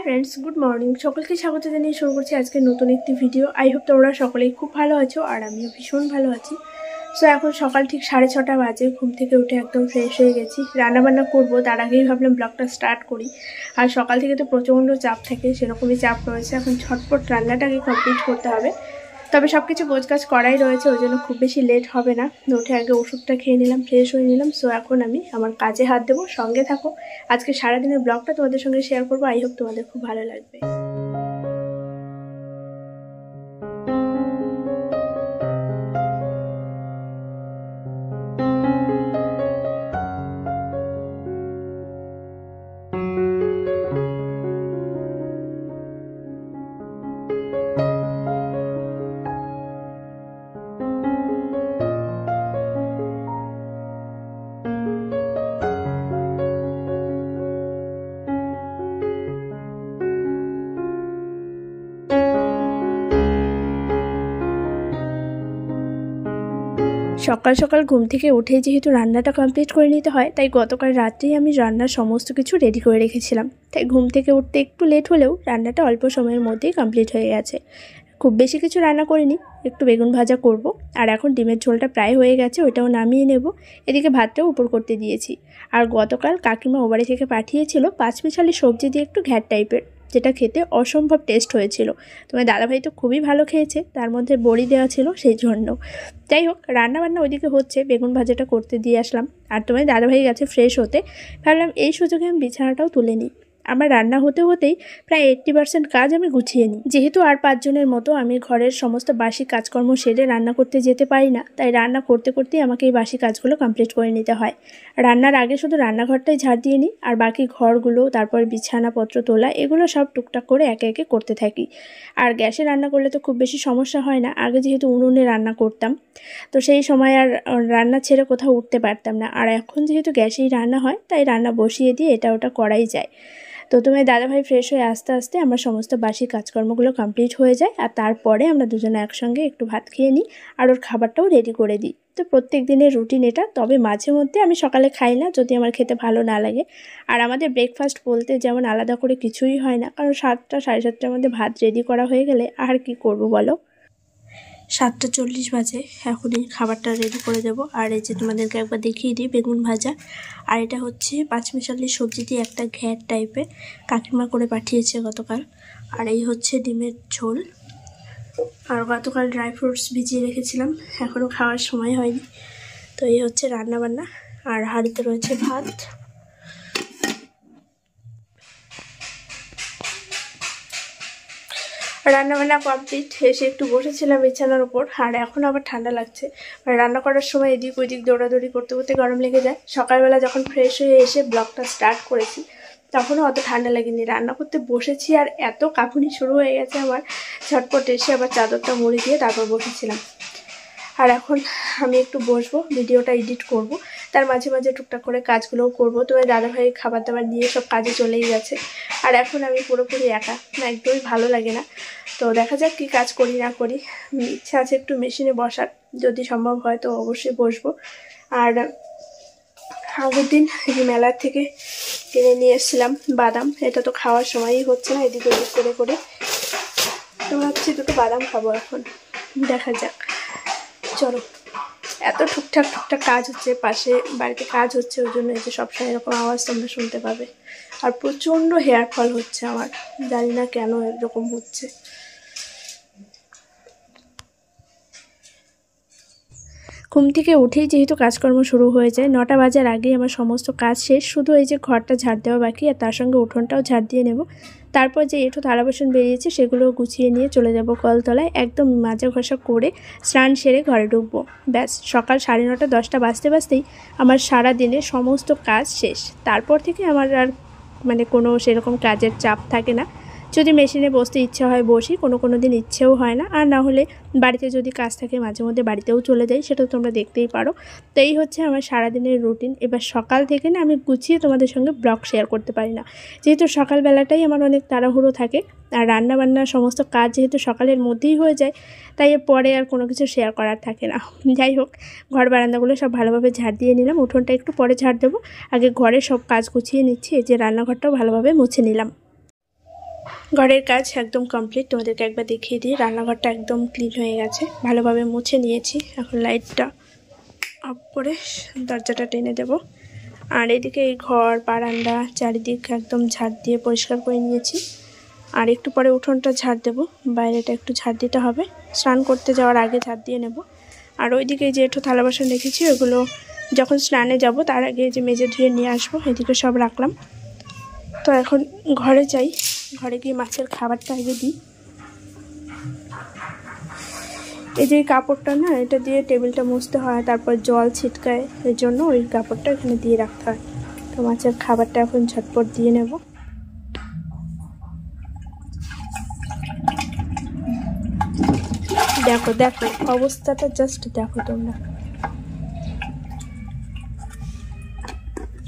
Friends good morning सकलके स्वागत जानिए शुरू करছি আজকে নতুন একটি ভিডিও। আই হোপ তোমরা সকলেই খুব ভালো আছো আর আমিও ভীষণ ভালো আছি। সো এখন সকাল ঠিক 6:30 বাজে, ঘুম থেকে উঠে একদম ফ্রেশ হয়ে গেছি। রান্না বান্না করব তার আগেই ভাবলাম ব্লগটা স্টার্ট করি। আর সকাল থেকে তো প্রচণ্ড চাপ থাকে, সেরকমই চাপ রয়েছে। এখন ঝটপট রান্নাটাকে কমপ্লিট করতে হবে, তবে সব কিছু গোছগাছ করাই রয়েছে, ওই জন্য খুব বেশি লেট হবে না। উঠে আগে ওষুধটা খেয়ে নিলাম, ফ্রেশ হয়ে নিলাম। সো এখন আমি আমার কাজে হাত দেবো, সঙ্গে থাকো। আজকে সারাদিনের ব্লগটা তোমাদের সঙ্গে শেয়ার করবো। আই হোপ তোমাদের খুব ভালো লাগবে। সকাল সকাল ঘুম থেকে উঠে যেহেতু রান্নাটা কমপ্লিট করে নিতে হয়, তাই গতকাল রাত্রেই আমি রান্নার সমস্ত কিছু রেডি করে রেখেছিলাম। তাই ঘুম থেকে উঠতে একটু লেট হলেও রান্নাটা অল্প সময়ের মধ্যেই কমপ্লিট হয়ে গেছে। খুব বেশি কিছু রান্না করিনি, একটু বেগুন ভাজা করব। আর এখন ডিমের ঝোলটা প্রায় হয়ে গেছে, ওইটাও নামিয়ে নেব। এদিকে ভাতটাও উপর করতে দিয়েছি। আর গতকাল কাকিমা ও বাড়ি থেকে পাঠিয়েছিল পাঁচমিশালি সবজি দিয়ে একটু ঘ্যাট টাইপের, যেটা খেতে অসম্ভব টেস্ট হয়েছিল। তোমার দাদাভাই তো খুবই ভালো খেয়েছে, তার মধ্যে বড়ি দেওয়া ছিল সেই জন্য। যাই হোক, রান্নাবান্না ওইদিকে হচ্ছে, বেগুন ভাজাটা করতে দিয়ে আসলাম। আর তোমার দাদাভাই গেছে ফ্রেশ হতে, ভাবলাম এই সুযোগে আমি বিছানাটাও তুলে নিই। আমার রান্না হতে হতেই প্রায় 80% কাজ আমি গুছিয়ে নিই। যেহেতু আর 5 জনের মতো আমি ঘরের সমস্ত বাসি কাজকর্ম সেরে রান্না করতে যেতে পারি না, তাই রান্না করতে করতেই আমাকে এই বাসি কাজগুলো কমপ্লিট করে নিতে হয়। রান্নার আগে শুধু রান্নাঘরটাই ঝাড় দিয়ে নিই, আর বাকি ঘরগুলো, তারপর বিছানাপত্র তোলা, এগুলো সব টুকটাক করে একে একে করতে থাকি। আর গ্যাসে রান্না করলে তো খুব বেশি সমস্যা হয় না। আগে যেহেতু উনুনে রান্না করতাম, তো সেই সময় আর রান্না ছেড়ে কোথাও উঠতে পারতাম না। আর এখন যেহেতু গ্যাসেই রান্না হয়, তাই রান্না বসিয়ে দিয়ে এটা ওটা করাই যায়। তো তোমার দাদাভাই ফ্রেশ হয়ে আস্তে আস্তে আমার সমস্ত বাসি কাজকর্মগুলো কমপ্লিট হয়ে যায়। আর তারপরে আমরা দুজনে একসঙ্গে একটু ভাত খেয়ে নিই, আর ওর খাবারটাও রেডি করে দিই। তো প্রত্যেক দিনের রুটিন এটা। তবে মাঝে মধ্যে আমি সকালে খাই না, যদি আমার খেতে ভালো না লাগে। আর আমাদের ব্রেকফাস্ট বলতে যেমন আলাদা করে কিছুই হয় না, কারণ 7টা সাড়ে 7টার মধ্যে ভাত রেডি করা হয়ে গেলে আর কি করব বলো। 7:40 বাজে, এখনই খাবারটা রেডি করে দেব। আর এই যে তোমাদেরকে একবার দেখিয়ে দিই, বেগুন ভাজা। আর এটা হচ্ছে পাঁচমিশালি সবজি দিয়ে একটা ঘ্যাট টাইপের, কাকিমা করে পাঠিয়েছে গতকাল। আর এই হচ্ছে ডিমের ঝোল। আর গতকাল ড্রাই ফ্রুটস ভিজিয়ে রেখেছিলাম, এখনও খাওয়ার সময় হয়নি। তো এই হচ্ছে রান্না বান্না। আর হাঁড়িতে রয়েছে ভাত। রান্নাবান্না কমপ্লিট, এসে একটু বসেছিলাম বিছানার উপর। আর এখন আবার ঠান্ডা লাগছে। আর রান্না করার সময় এদিক ওইদিক দৌড়াদৌড়ি করতে করতে গরম লেগে যায়। সকালবেলা যখন ফ্রেশ হয়ে এসে ব্লগটা স্টার্ট করেছি, তখনও অত ঠান্ডা লাগেনি। রান্না করতে বসেছি আর এত কাঁপুনি শুরু হয়ে গেছে আমার। ঝটপট এসে আবার চাদরটা মুড়ি দিয়ে তারপর বসেছিলাম। আর এখন আমি একটু বসবো, ভিডিওটা এডিট করব। তার মাঝে মাঝে টুকটাক করে কাজগুলোও করব। তো দাদাভাই খাবার দাবার দিয়ে সব কাজে চলেই গেছে। আর এখন আমি পুরোপুরি একা, একদমই ভালো লাগে না। তো দেখা যাক কী কাজ করি না করি। ইচ্ছা আছে একটু মেশিনে বসার, যদি সম্ভব হয় তো অবশ্যই বসবো। আর আগের দিন মেলার থেকে কিনে নিয়ে এসেছিলাম বাদাম, এটা তো খাওয়ার সময়ই হচ্ছে না, এদিক ওদিক করে করে। তো ভাবছি দুটো বাদাম খাবো এখন, দেখা যাক। চলো, এত টুকটাক কাজ হচ্ছে, পাশে বাড়িতে কাজ হচ্ছে, ওই জন্য এই যে সবসময় এরকম আওয়াজ তোমরা শুনতে পাবে। আর প্রচণ্ড হেয়ার ফল হচ্ছে আমার, জানি না কেন এরকম হচ্ছে। ঘুম থেকে উঠেই যেহেতু কাজকর্ম শুরু হয়ে যায়, 9টা বাজার আগেই আমার সমস্ত কাজ শেষ। শুধু এই যে ঘরটা ঝাড় দেওয়া বাকি, আর তার সঙ্গে উঠোনটাও ঝাড় দিয়ে নেব। তারপর যে এঁঠো থালা বাসন বেরিয়েছে সেগুলো গুছিয়ে নিয়ে চলে যাব কলতলায়। একদম মাজা ঘষা করে স্নান সেরে ঘরে ঢুকবো। ব্যাস, সকাল 9:30 10টা বাজতে বাজতেই আমার সারা দিনের সমস্ত কাজ শেষ। তারপর থেকে আমার আর কোনো সেরকম কাজের চাপ থাকে না। যদি মেশিনে বসতে ইচ্ছা হয় বসি, কোনো দিন ইচ্ছেও হয় না। আর না হলে বাড়িতে যদি কাজ থাকে মাঝে মধ্যে বাড়িতেও চলে যাই, সেটা তোমরা দেখতেই পারো। তো এই হচ্ছে আমার সারাদিনের রুটিন। এবার সকাল থেকে না আমি গুছিয়ে তোমাদের সঙ্গে ব্লগ শেয়ার করতে পারি না, যেহেতু সকালবেলাটাই আমার অনেক তাড়াহুড়ো থাকে। আর রান্নাবান্না সমস্ত কাজ যেহেতু সকালের মধ্যেই হয়ে যায়, তাই পরে আর কোনো কিছু শেয়ার করার থাকে না। যাই হোক, ঘর বারান্দাগুলো সব ভালোভাবে ঝাড় দিয়ে নিলাম। উঠোনটা একটু পরে ঝাড় দেবো, আগে ঘরে সব কাজ গুছিয়ে নিচ্ছি। এই যে রান্নাঘরটাও ভালোভাবে মুছে নিলাম। ঘরের কাজ একদম কমপ্লিট, তোমাদেরকে একবার দেখিয়ে দিই। রান্নাঘরটা একদম ক্লিন হয়ে গেছে, ভালোভাবে মুছে নিয়েছি। এখন লাইটটা অফ করে দরজাটা টেনে দেব। আর এদিকে এই ঘর বারান্দা চারিদিক একদম ঝাড় দিয়ে পরিষ্কার করে নিয়েছি। আর একটু পরে উঠোনটা ঝাড় দেব, বাইরেটা একটু ঝাড় দিতে হবে, স্নান করতে যাওয়ার আগে ঝাড় দিয়ে নেব। আর ওইদিকে যে একটু থালা বাসন রেখেছি ওগুলো যখন স্নানে যাব তার আগে যে মেজে ধুয়ে নিয়ে আসবো, এদিকে সব রাখলাম। তো এখন ঘরে যাই, ঘরে গিয়ে মাছের খাবারটা আগে দিই। এই যে কাপড়টা না, এটা দিয়ে টেবিলটা মুছতে হয়, তারপর জল ছিটকায়, এর জন্য ওই কাপড়টা এখানে দিয়ে রাখতে হয়। তো মাছের খাবারটা এখন ঝটপট দিয়ে নেব। দেখো দেখো অবস্থাটা, জাস্ট দেখো তোমরা,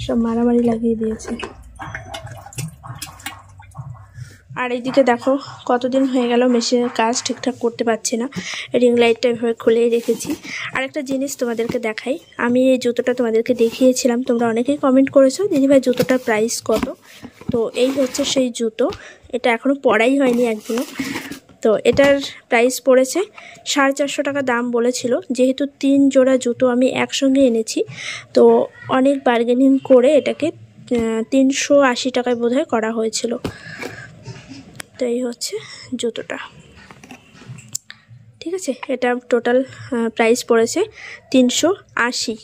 সব মারামারি লাগিয়ে দিয়েছে। আর এইদিকে দেখো কতদিন হয়ে গেল মেশিনের কাজ ঠিকঠাক করতে পারছি না, রিং লাইটটা এভাবে খুলেই রেখেছি। আর একটা জিনিস তোমাদেরকে দেখাই, আমি এই জুতোটা তোমাদেরকে দেখিয়েছিলাম, তোমরা অনেকেই কমেন্ট করেছো দিদিভাই জুতোটার প্রাইস কত। তো এই হচ্ছে সেই জুতো, এটা এখনও পরাই হয়নি একদিনও। তো এটার প্রাইস পড়েছে 450 টাকা দাম বলেছিল। যেহেতু 3 জোড়া জুতো আমি একসঙ্গে এনেছি, তো অনেক বার্গেনিং করে এটাকে 380 টাকায় বোধহয় করা হয়েছিল। তো এই হচ্ছে জুতোটা, ঠিক আছে। এটা টোটাল প্রাইস পড়েছে 380।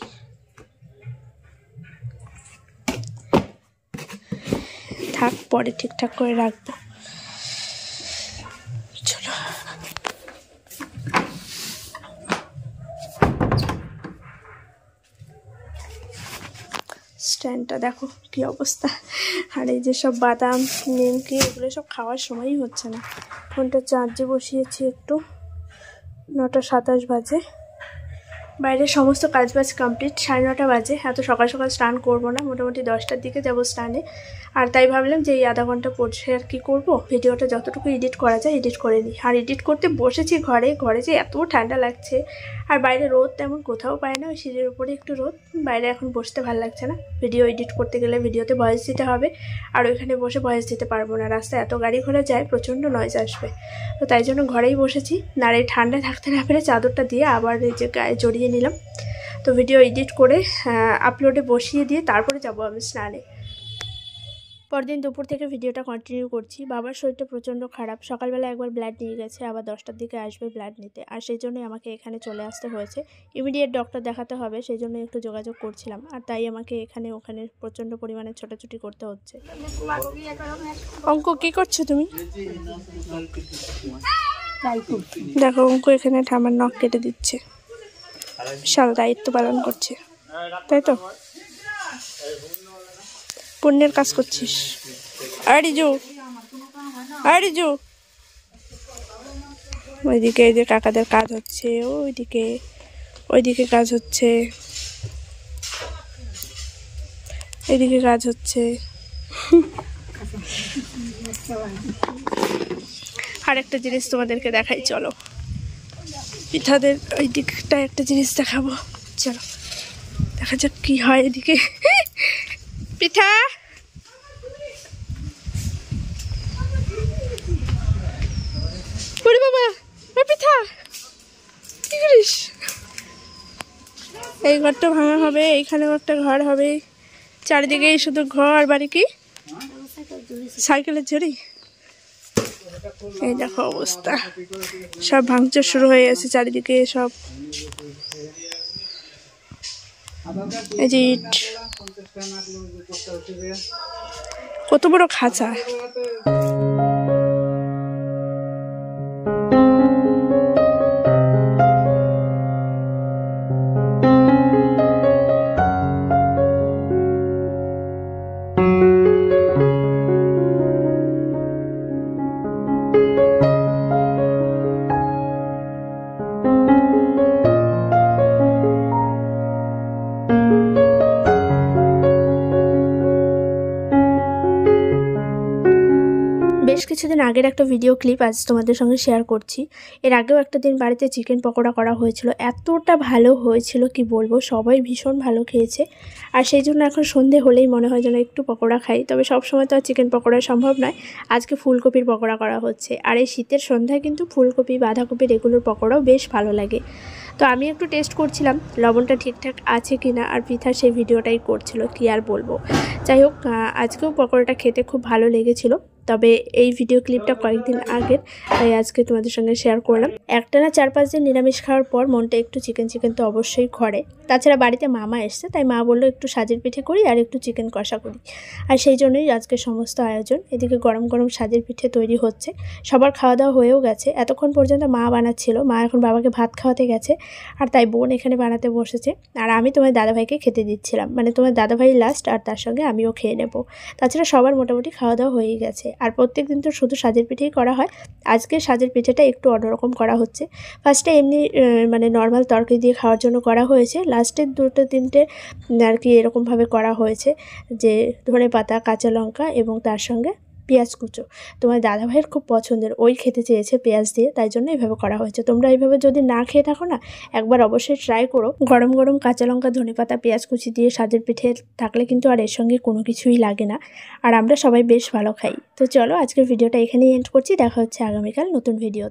থাক, পরে ঠিকঠাক করে রাখবো। চলো, স্ট্যান্ডটা দেখো কি অবস্থা। আর এই যে সব বাদাম নিমকি এগুলো সব খাওয়ার সময়ই হচ্ছে না। ফোনটা চার্জে বসিয়েছি, একটু 9:27 বাজে। বাইরে সমস্ত কাজবাজ কমপ্লিট, 9:30 বাজে। এত সকাল সকাল স্নান করবো না, মোটামুটি 10টার দিকে যাবো স্নানে। আর তাই ভাবলাম যে এই আধা ঘন্টা পড়ছে আর কি করব, ভিডিওটা যতটুকু এডিট করা যায় এডিট করে নিই। আর এডিট করতে বসেছি ঘরে, ঘরে যে এত ঠান্ডা লাগছে, আর বাইরে রোদ তেমন কোথাও পায় না, ওই সিঁড়ির উপরে একটু রোদ। বাইরে এখন বসতে ভালো লাগছে না, ভিডিও এডিট করতে গেলে ভিডিওতে ভয়েস দিতে হবে, আর ওইখানে বসে ভয়েস দিতে পারবো না, রাস্তায় এত গাড়ি ঘোড়া যায়, প্রচণ্ড নয়েজ আসবে। তো তাই জন্য ঘরেই বসেছি। আর এই ঠান্ডায় থাকতে না পেরে চাদরটা দিয়ে আবার এই যে গায়ে জড়িয়ে নিলাম। তো ভিডিও এডিট করে আপলোডে বসিয়ে দিয়ে তারপরে যাব আমি স্নানে। পরদিন দুপুর থেকে ভিডিওটা কন্টিনিউ করছি। বাবার শরীরটা প্রচণ্ড খারাপ, সকালবেলা একবার ব্লাড নিয়ে গেছে, আবার 10টার দিকে আসবে ব্লাড নিতে। আর সেই জন্যই আমাকে এখানে চলে আসতে হয়েছে, ইমিডিয়েট ডক্টর দেখাতে হবে, সেই জন্য একটু যোগাযোগ করছিলাম। আর তাই আমাকে এখানে ওখানে প্রচণ্ড পরিমাণে ছোটাছুটি করতে হচ্ছে। অঙ্ক কি করছো তুমি? দেখো অঙ্ক এখানে ঠামার নখ কেটে দিচ্ছে, বিশাল দায়িত্ব পালন করছে, তাই তো? পুণ্যের কাজ করছিস। আরিজু ওইদিকে এই যে কাকাদের কাজ হচ্ছে, ওইদিকে কাজ হচ্ছে, এদিকে কাজ হচ্ছে। আর একটা জিনিস তোমাদেরকে দেখাই, চলো। পিঠাদের ওই দিকটা একটা জিনিস দেখাবো, চলো দেখা যাক কি হয় এদিকে। পিঠা বাবা, পিঠা কি করিস? এই ঘরটা ভাঙা হবে, এইখানেও একটা ঘর হবে, চারিদিকে শুধু ঘর বাড়ি। কি সাইকেলের ঝুড়ি, এই দেখো অবস্থা, সব ভাঙচুর শুরু হয়ে গেছে চারিদিকে সব। এই যে ইট, কত বড় খাঁচা। বেশ কিছুদিন আগের একটা ভিডিও ক্লিপ আজ তোমাদের সঙ্গে শেয়ার করছি। এর আগেও একটা দিন বাড়িতে চিকেন পকোড়া করা হয়েছিল, এতটা ভালো হয়েছিল কি বলবো, সবাই ভীষণ ভালো খেয়েছে। আর সেই জন্য এখন সন্ধে হলেই মনে হয় যেন একটু পকোড়া খাই। তবে সবসময় তো আর চিকেন পকোড়া সম্ভব নয়। আজকে ফুলকপির পকোড়া করা হচ্ছে, আর এই শীতের সন্ধ্যায় কিন্তু ফুলকপি বাঁধাকপির এগুলোর পকোড়াও বেশ ভালো লাগে। তো আমি একটু টেস্ট করছিলাম লবণটা ঠিকঠাক আছে কি না, আর পৃথা সেই ভিডিওটাই করছিল, কি আর বলবো। যাই হোক, আজকেও পকোড়াটা খেতে খুব ভালো লেগেছিল। তবে এই ভিডিও ক্লিপটা কয়েকদিন আগের, তাই আজকে তোমাদের সঙ্গে শেয়ার করলাম। একটানা 4-5 দিন নিরামিষ খাওয়ার পর মনটা একটু চিকেন তো অবশ্যই ঘরে। তাছাড়া বাড়িতে মামা এসছে, তাই মা বললো একটু সাজের পিঠে করি আর একটু চিকেন কষা করি। আর সেই জন্যই আজকে সমস্ত আয়োজন। এদিকে গরম গরম সাজের পিঠে তৈরি হচ্ছে, সবার খাওয়া দাওয়া হয়েও গেছে। এতক্ষণ পর্যন্ত মা বানাচ্ছিল, মা এখন বাবাকে ভাত খাওয়াতে গেছে, আর তাই বোন এখানে বানাতে বসেছে। আর আমি তোমার দাদাভাইকে খেতে দিচ্ছিলাম, মানে তোমার দাদাভাই লাস্ট, আর তার সঙ্গে আমিও খেয়ে নেব। তাছাড়া সবার মোটামুটি খাওয়া দাওয়া হয়েই গেছে। আর প্রত্যেক দিন তো শুধু সাজের পিঠেই করা হয়, আজকে সাজের পিঠেটা একটু অন্যরকম করা হচ্ছে। ফার্স্টে এমনি মানে নর্মাল তরকারি দিয়ে খাওয়ার জন্য করা হয়েছে, লাস্টের 2-3টে আর কি এরকমভাবে করা হয়েছে, যে ধনেপাতা, কাঁচা লঙ্কা এবং তার সঙ্গে পেঁয়াজ কুচো। তোমার দাদাভাইয়ের খুব পছন্দের, ওই খেতে চেয়েছে পেঁয়াজ দিয়ে, তাই জন্য এইভাবে করা হয়েছে। তোমরা এইভাবে যদি না খেয়ে থাকো না, একবার অবশ্যই ট্রাই করো। গরম গরম কাঁচা লঙ্কা, ধনেপাতা, পেঁয়াজ কুচি দিয়ে সাজের পিঠে থাকলে কিন্তু আর এর সঙ্গে কোনো কিছুই লাগে না, আর আমরা সবাই বেশ ভালো খাই। তো চলো, আজকের ভিডিওটা এখানেই এন্ড করছি। দেখা হচ্ছে আগামীকাল নতুন ভিডিও।